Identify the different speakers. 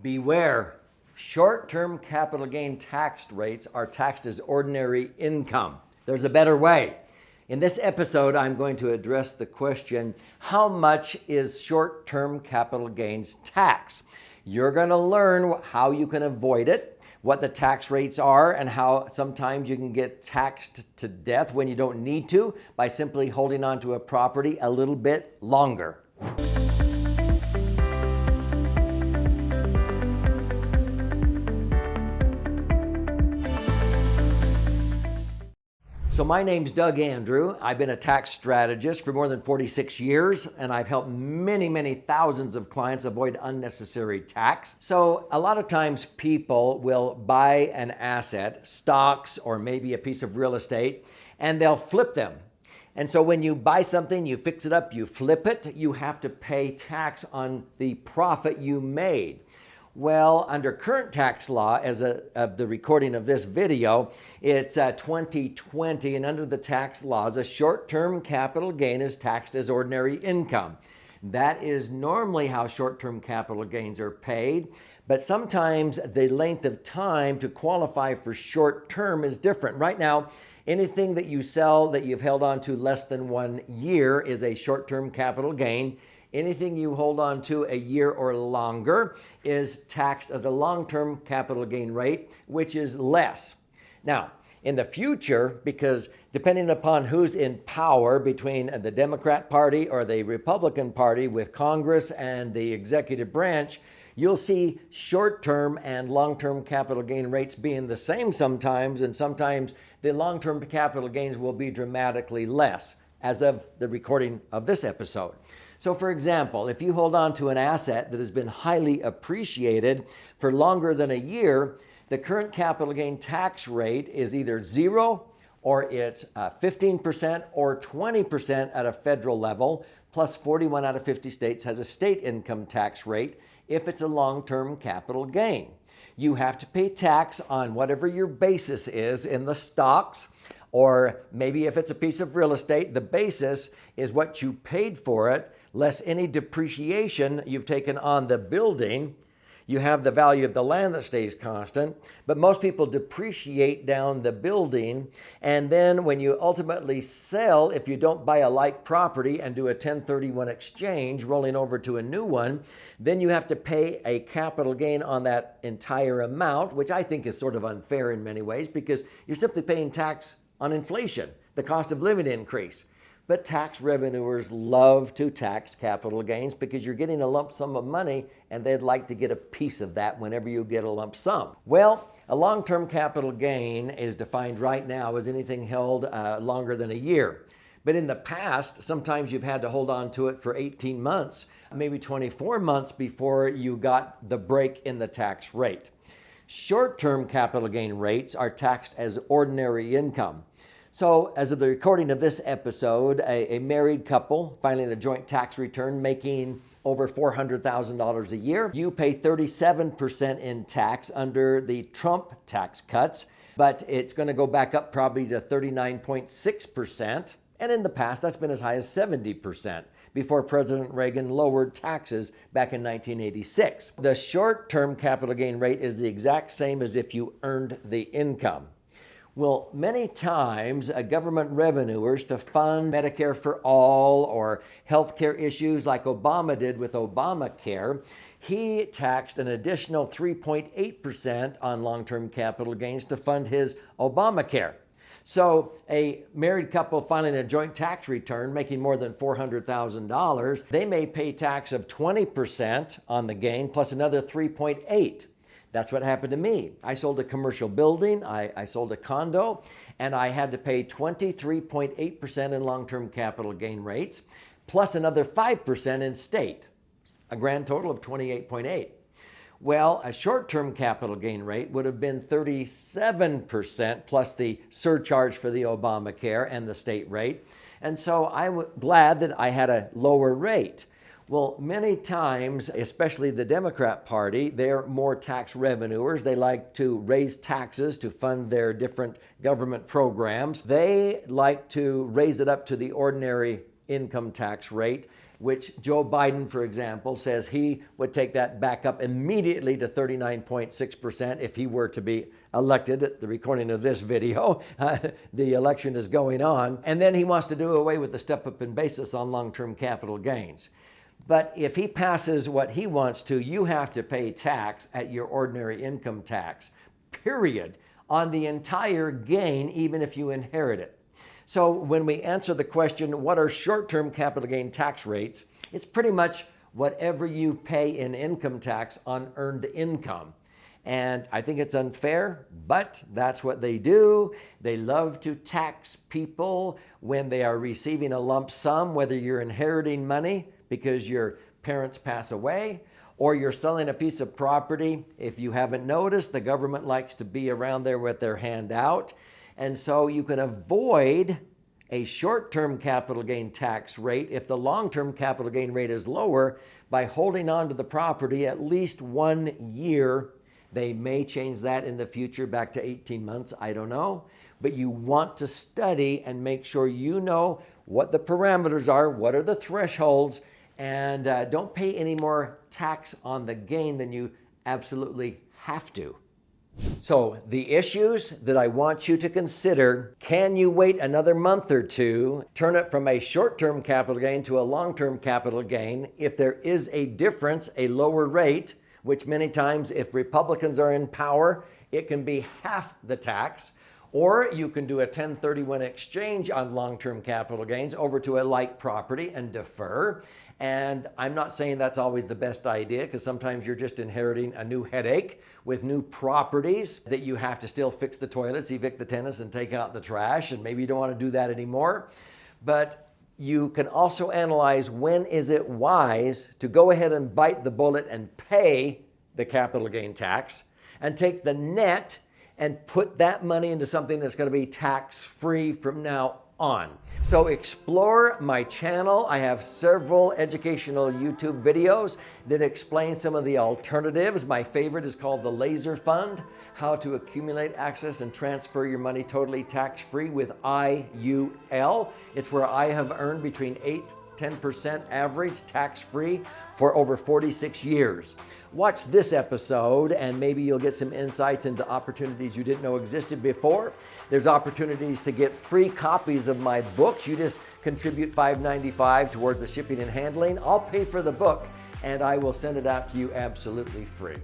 Speaker 1: Beware, short-term capital gain tax rates are taxed as ordinary income. There's a better way. In this episode, I'm going to address the question, how much is short-term capital gains tax? You're going to learn how you can avoid it, what the tax rates are, and how sometimes you can get taxed to death when you don't need to by simply holding on to a property a little bit longer. So my name's Doug Andrew. I've been a tax strategist for more than 46 years, and I've helped many thousands of clients avoid unnecessary tax. So a lot of times people will buy an asset, stocks, or maybe a piece of real estate, and they'll flip them. And so when you buy something, you fix it up, you flip it, you have to pay tax on the profit you made. Well, under current tax law, as of the recording of this video, it's 2020, and under the tax laws, a short-term capital gain is taxed as ordinary income. That is normally how short-term capital gains are paid, but sometimes the length of time to qualify for short-term is different. Right now, anything that you sell that you've held on to less than 1 year is a short-term capital gain. Anything you hold on to a year or longer is taxed at a long-term capital gain rate, which is less. Now, in the future, because depending upon who's in power between the Democrat Party or the Republican Party with Congress and the executive branch, you'll see short-term and long-term capital gain rates being the same sometimes, and sometimes the long-term capital gains will be dramatically less, as of the recording of this episode. So for example, if you hold on to an asset that has been highly appreciated for longer than a year, the current capital gain tax rate is either 0 or it's 15% or 20% at a federal level, plus 41 out of 50 states has a state income tax rate if it's a long-term capital gain. You have to pay tax on whatever your basis is in the stocks, or maybe if it's a piece of real estate, the basis is what you paid for it, less any depreciation you've taken on the building. You have the value of the land that stays constant, but most people depreciate down the building. And then when you ultimately sell, if you don't buy a like property and do a 1031 exchange, rolling over to a new one, then you have to pay a capital gain on that entire amount, which I think is sort of unfair in many ways because you're simply paying tax on inflation, the cost of living increase. But tax revenuers love to tax capital gains because you're getting a lump sum of money and they'd like to get a piece of that whenever you get a lump sum. Well, a long-term capital gain is defined right now as anything held longer than a year. But in the past, sometimes you've had to hold on to it for 18 months, maybe 24 months before you got the break in the tax rate. Short-term capital gain rates are taxed as ordinary income. So as of the recording of this episode, a married couple filing a joint tax return making over $400,000 a year, you pay 37% in tax under the Trump tax cuts, but it's going to go back up probably to 39.6%. And in the past, that's been as high as 70% before President Reagan lowered taxes back in 1986. The short-term capital gain rate is the exact same as if you earned the income. Well, many times government revenuers to fund Medicare for all or healthcare issues like Obama did with Obamacare, he taxed an additional 3.8% on long-term capital gains to fund his Obamacare. So a married couple filing a joint tax return making more than $400,000, they may pay tax of 20% on the gain plus another 3.8%. That's what happened to me. I sold a commercial building, I sold a condo, and I had to pay 23.8% in long-term capital gain rates, plus another 5% in state, a grand total of 28.8%. Well, a short-term capital gain rate would have been 37% plus the surcharge for the Obamacare and the state rate. And so I'm glad that I had a lower rate. Well, many times, especially the Democrat Party, they're more tax revenuers. They like to raise taxes to fund their different government programs. They like to raise it up to the ordinary income tax rate which Joe Biden, for example, says he would take that back up immediately to 39.6% if he were to be elected at the recording of this video. The election is going on. And then he wants to do away with the step-up in basis on long-term capital gains. But if he passes what he wants to, you have to pay tax at your ordinary income tax, period, on the entire gain, even if you inherit it. So when we answer the question, what are short-term capital gain tax rates? It's pretty much whatever you pay in income tax on earned income. And I think it's unfair, but that's what they do. They love to tax people when they are receiving a lump sum, whether you're inheriting money because your parents pass away, or you're selling a piece of property. If you haven't noticed, the government likes to be around there with their hand out. And so you can avoid a short-term capital gain tax rate if the long-term capital gain rate is lower by holding on to the property at least 1 year. They may change that in the future back to 18 months, I don't know. But you want to study and make sure you know what the parameters are, what are the thresholds, and don't pay any more tax on the gain than you absolutely have to. So the issues that I want you to consider: can you wait another month or two, turn it from a short-term capital gain to a long-term capital gain? If there is a difference, a lower rate, which many times if Republicans are in power, it can be half the tax. Or you can do a 1031 exchange on long-term capital gains over to a like property and defer. And I'm not saying that's always the best idea, because sometimes you're just inheriting a new headache with new properties that you have to still fix the toilets, evict the tenants, and take out the trash. And maybe you don't want to do that anymore. But you can also analyze, when is it wise to go ahead and bite the bullet and pay the capital gain tax and take the net and put that money into something that's going to be tax-free from now on. So explore my channel. I have several educational YouTube videos that explain some of the alternatives. My favorite is called the Laser Fund: how to accumulate, access, and transfer your money totally tax-free with IUL. It's where I have earned between 8-10% average tax-free for over 46 years. Watch this episode and maybe you'll get some insights into opportunities you didn't know existed before. There's opportunities to get free copies of my books. You just contribute $5.95 towards the shipping and handling. I'll pay for the book and I will send it out to you absolutely free.